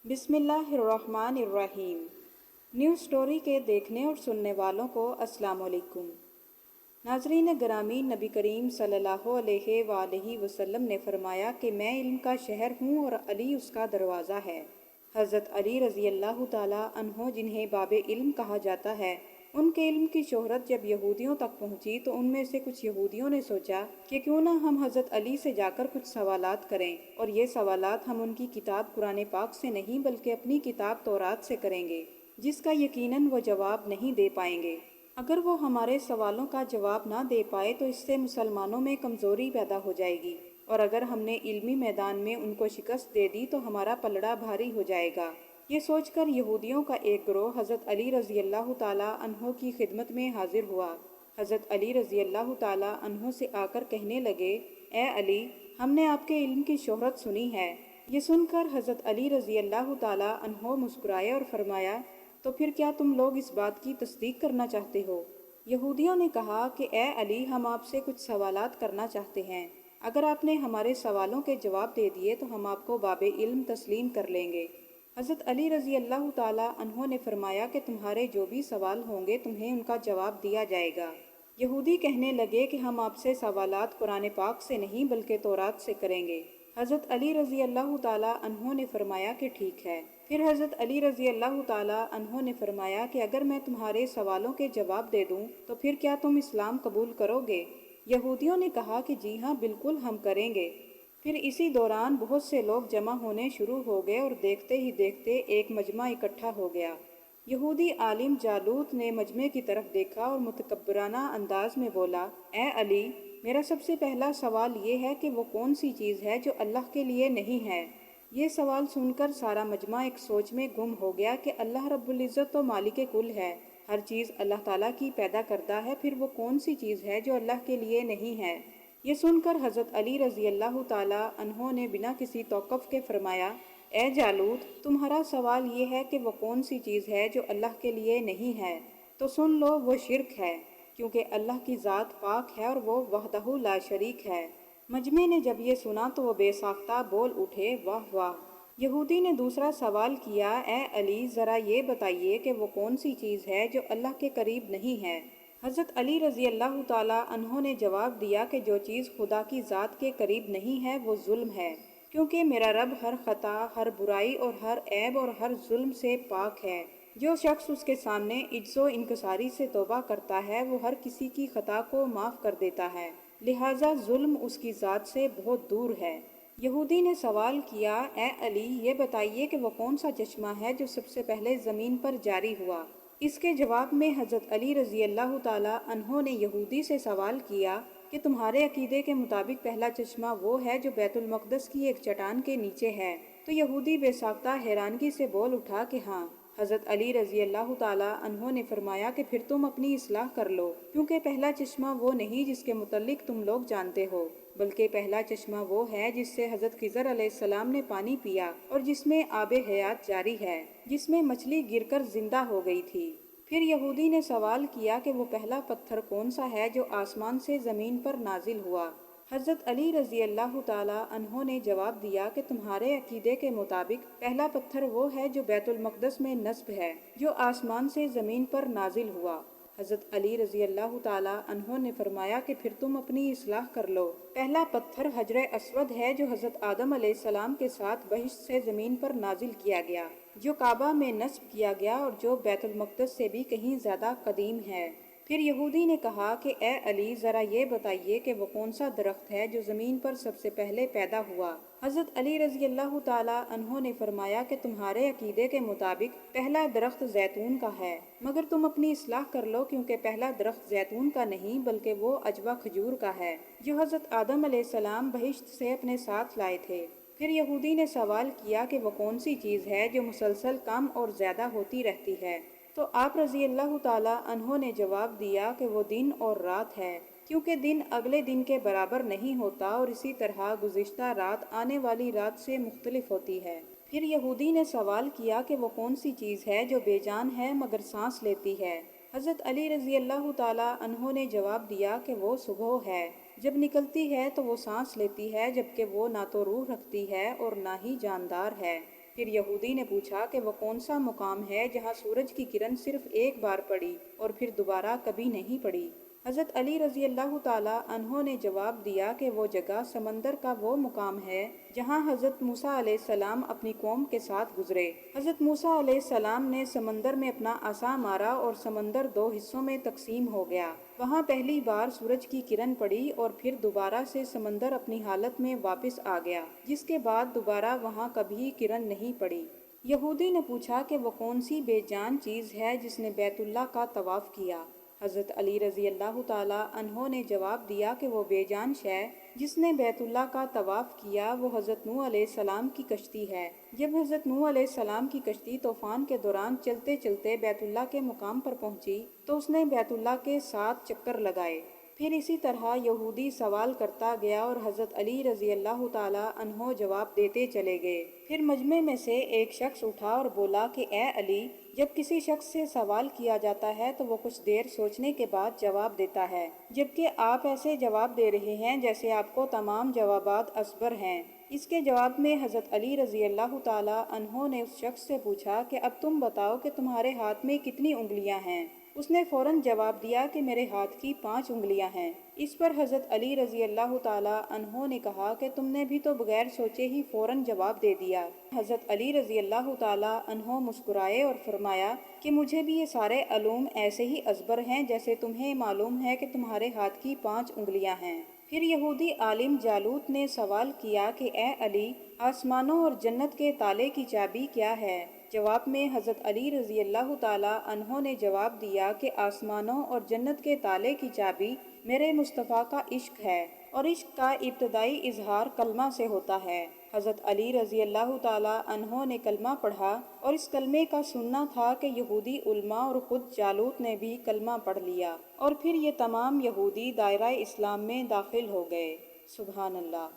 بسم اللہ الرحمن الرحیم۔ نیو سٹوری کے دیکھنے اور سننے والوں کو السلام علیکم۔ ناظرین گرامی، نبی کریم صلی اللہ علیہ وآلہ وسلم نے فرمایا کہ میں علم کا شہر ہوں اور علی اس کا دروازہ ہے۔ حضرت علی رضی اللہ تعالیٰ عنہ، جنہیں باب علم کہا جاتا ہے، ان کے علم کی شہرت جب یہودیوں تک پہنچی تو ان میں سے کچھ یہودیوں نے سوچا کہ کیوں نہ ہم حضرت علی سے جا کر کچھ سوالات کریں، اور یہ سوالات ہم ان کی کتاب قرآن پاک سے نہیں بلکہ اپنی کتاب تورات سے کریں گے، جس کا یقیناً وہ جواب نہیں دے پائیں گے۔ اگر وہ ہمارے سوالوں کا جواب نہ دے پائے تو اس سے مسلمانوں میں کمزوری پیدا ہو جائے گی، اور اگر ہم نے علمی میدان میں ان کو شکست دے دی تو ہمارا پلڑا بھاری ہو جائے گا۔ یہ سوچ کر یہودیوں کا ایک گروہ حضرت علی رضی اللہ تعالیٰ عنہ کی خدمت میں حاضر ہوا۔ حضرت علی رضی اللہ تعالیٰ عنہ سے آ کر کہنے لگے، اے علی، ہم نے آپ کے علم کی شہرت سنی ہے۔ یہ سن کر حضرت علی رضی اللہ تعالیٰ عنہ مسکرائے اور فرمایا، تو پھر کیا تم لوگ اس بات کی تصدیق کرنا چاہتے ہو؟ یہودیوں نے کہا کہ اے علی، ہم آپ سے کچھ سوالات کرنا چاہتے ہیں۔ اگر آپ نے ہمارے سوالوں کے جواب دے دیے تو ہم آپ کو باب علم تسلیم کر لیں گے۔ حضرت علی رضی اللہ تعالیٰ عنہ نے فرمایا کہ تمہارے جو بھی سوال ہوں گے تمہیں ان کا جواب دیا جائے گا۔ یہودی کہنے لگے کہ ہم آپ سے سوالات قرآن پاک سے نہیں بلکہ تورات سے کریں گے۔ حضرت علی رضی اللہ تعالیٰ عنہ نے فرمایا کہ ٹھیک ہے۔ پھر حضرت علی رضی اللہ تعالیٰ عنہ نے فرمایا کہ اگر میں تمہارے سوالوں کے جواب دے دوں تو پھر کیا تم اسلام قبول کرو گے؟ یہودیوں نے کہا کہ جی ہاں، بالکل ہم کریں گے۔ پھر اسی دوران بہت سے لوگ جمع ہونے شروع ہو گئے اور دیکھتے ہی دیکھتے ایک مجمع اکٹھا ہو گیا۔ یہودی عالم جالوت نے مجمع کی طرف دیکھا اور متکبرانہ انداز میں بولا، اے علی، میرا سب سے پہلا سوال یہ ہے کہ وہ کون سی چیز ہے جو اللہ کے لیے نہیں ہے؟ یہ سوال سن کر سارا مجمع ایک سوچ میں گم ہو گیا کہ اللہ رب العزت تو مالک کل ہے، ہر چیز اللہ تعالیٰ کی پیدا کردہ ہے، پھر وہ کون سی چیز ہے جو اللہ کے لیے نہیں ہے؟ یہ سن کر حضرت علی رضی اللہ تعالیٰ عنہ نے بنا کسی توقف کے فرمایا، اے جالوت، تمہارا سوال یہ ہے کہ وہ کون سی چیز ہے جو اللہ کے لیے نہیں ہے؟ تو سن لو، وہ شرک ہے، کیونکہ اللہ کی ذات پاک ہے اور وہ وحدہ لا شریک ہے۔ مجمع نے جب یہ سنا تو وہ بے ساختہ بول اٹھے، واہ واہ۔ یہودی نے دوسرا سوال کیا، اے علی، ذرا یہ بتائیے کہ وہ کون سی چیز ہے جو اللہ کے قریب نہیں ہے؟ حضرت علی رضی اللہ تعالیٰ عنہ نے جواب دیا کہ جو چیز خدا کی ذات کے قریب نہیں ہے وہ ظلم ہے، کیونکہ میرا رب ہر خطا، ہر برائی اور ہر عیب اور ہر ظلم سے پاک ہے۔ جو شخص اس کے سامنے عجز و انکساری سے توبہ کرتا ہے وہ ہر کسی کی خطا کو معاف کر دیتا ہے، لہٰذا ظلم اس کی ذات سے بہت دور ہے۔ یہودی نے سوال کیا، اے علی، یہ بتائیے کہ وہ کون سا چشمہ ہے جو سب سے پہلے زمین پر جاری ہوا؟ اس کے جواب میں حضرت علی رضی اللہ تعالیٰ عنہ نے یہودی سے سوال کیا کہ تمہارے عقیدے کے مطابق پہلا چشمہ وہ ہے جو بیت المقدس کی ایک چٹان کے نیچے ہے؟ تو یہودی بے ساختہ حیرانگی سے بول اٹھا کہ ہاں۔ حضرت علی رضی اللہ تعالیٰ عنہ نے فرمایا کہ پھر تم اپنی اصلاح کر لو، کیونکہ پہلا چشمہ وہ نہیں جس کے متعلق تم لوگ جانتے ہو، بلکہ پہلا چشمہ وہ ہے جس سے حضرت خضر علیہ السلام نے پانی پیا اور جس میں آب حیات جاری ہے، جس میں مچھلی گر کر زندہ ہو گئی تھی۔ پھر یہودی نے سوال کیا کہ وہ پہلا پتھر کون سا ہے جو آسمان سے زمین پر نازل ہوا؟ حضرت علی رضی اللہ تعالیٰ عنہ نے جواب دیا کہ تمہارے عقیدے کے مطابق پہلا پتھر وہ ہے جو بیت المقدس میں نصب ہے، جو آسمان سے زمین پر نازل ہوا۔ حضرت علی رضی اللہ تعالیٰ عنہ نے فرمایا کہ پھر تم اپنی اصلاح کر لو۔ پہلا پتھر حجر اسود ہے جو حضرت آدم علیہ السلام کے ساتھ بہشت سے زمین پر نازل کیا گیا، جو کعبہ میں نصب کیا گیا اور جو بیت المقدس سے بھی کہیں زیادہ قدیم ہے۔ پھر یہودی نے کہا کہ اے علی، ذرا یہ بتائیے کہ وہ کون سا درخت ہے جو زمین پر سب سے پہلے پیدا ہوا؟ حضرت علی رضی اللہ تعالیٰ عنہ نے فرمایا کہ تمہارے عقیدے کے مطابق پہلا درخت زیتون کا ہے، مگر تم اپنی اصلاح کر لو، کیونکہ پہلا درخت زیتون کا نہیں بلکہ وہ عجوہ کھجور کا ہے، جو حضرت آدم علیہ السلام بہشت سے اپنے ساتھ لائے تھے۔ پھر یہودی نے سوال کیا کہ وہ کون سی چیز ہے جو مسلسل کم اور زیادہ ہوتی رہتی ہے؟ تو آپ رضی اللہ تعالیٰ عنہ نے جواب دیا کہ وہ دن اور رات ہے، کیونکہ دن اگلے دن کے برابر نہیں ہوتا اور اسی طرح گزشتہ رات آنے والی رات سے مختلف ہوتی ہے۔ پھر یہودی نے سوال کیا کہ وہ کون سی چیز ہے جو بے جان ہے مگر سانس لیتی ہے؟ حضرت علی رضی اللہ تعالیٰ عنہ نے جواب دیا کہ وہ صبح ہے، جب نکلتی ہے تو وہ سانس لیتی ہے، جبکہ وہ نہ تو روح رکھتی ہے اور نہ ہی جاندار ہے۔ پھر یہودی نے پوچھا کہ وہ کون سا مقام ہے جہاں سورج کی کرن صرف ایک بار پڑی اور پھر دوبارہ کبھی نہیں پڑی؟ حضرت علی رضی اللہ تعالیٰ عنہ نے جواب دیا کہ وہ جگہ سمندر کا وہ مقام ہے جہاں حضرت موسیٰ علیہ السلام اپنی قوم کے ساتھ گزرے۔ حضرت موسیٰ علیہ السلام نے سمندر میں اپنا عصا مارا اور سمندر دو حصوں میں تقسیم ہو گیا۔ وہاں پہلی بار سورج کی کرن پڑی اور پھر دوبارہ سے سمندر اپنی حالت میں واپس آ گیا، جس کے بعد دوبارہ وہاں کبھی کرن نہیں پڑی۔ یہودی نے پوچھا کہ وہ کون سی بے جان چیز ہے جس نے بیت اللہ کا طواف کیا؟ حضرت علی رضی اللہ تعالیٰ عنہ نے جواب دیا کہ وہ بے جان شے جس نے بیت اللہ کا طواف کیا وہ حضرت نوح علیہ السلام کی کشتی ہے۔ جب حضرت نوح علیہ السلام کی کشتی طوفان کے دوران چلتے چلتے بیت اللہ کے مقام پر پہنچی تو اس نے بیت اللہ کے 7 چکر لگائے۔ پھر اسی طرح یہودی سوال کرتا گیا اور حضرت علی رضی اللہ تعالیٰ عنہ جواب دیتے چلے گئے۔ پھر مجمع میں سے ایک شخص اٹھا اور بولا کہ اے علی، جب کسی شخص سے سوال کیا جاتا ہے تو وہ کچھ دیر سوچنے کے بعد جواب دیتا ہے، جبکہ آپ ایسے جواب دے رہے ہیں جیسے آپ کو تمام جوابات ازبر ہیں۔ اس کے جواب میں حضرت علی رضی اللہ تعالیٰ عنہ نے اس شخص سے پوچھا کہ اب تم بتاؤ کہ تمہارے ہاتھ میں کتنی انگلیاں ہیں؟ اس نے فوراً جواب دیا کہ میرے ہاتھ کی 5 انگلیاں ہیں۔ اس پر حضرت علی رضی اللہ تعالیٰ عنہ نے کہا کہ تم نے بھی تو بغیر سوچے ہی فوراً جواب دے دیا۔ حضرت علی رضی اللہ تعالیٰ عنہ مسکرائے اور فرمایا کہ مجھے بھی یہ سارے علوم ایسے ہی ازبر ہیں جیسے تمہیں معلوم ہے کہ تمہارے ہاتھ کی 5 انگلیاں ہیں۔ پھر یہودی عالم جالوت نے سوال کیا کہ اے علی، آسمانوں اور جنت کے تالے کی چابی کیا ہے؟ جواب میں حضرت علی رضی اللہ تعالیٰ عنہ نے جواب دیا کہ آسمانوں اور جنت کے تالے کی چابی میرے مصطفیٰ کا عشق ہے، اور عشق کا ابتدائی اظہار کلمہ سے ہوتا ہے۔ حضرت علی رضی اللہ تعالیٰ عنہ نے کلمہ پڑھا اور اس کلمے کا سننا تھا کہ یہودی علماء اور خود جالوت نے بھی کلمہ پڑھ لیا، اور پھر یہ تمام یہودی دائرہ اسلام میں داخل ہو گئے۔ سبحان اللہ۔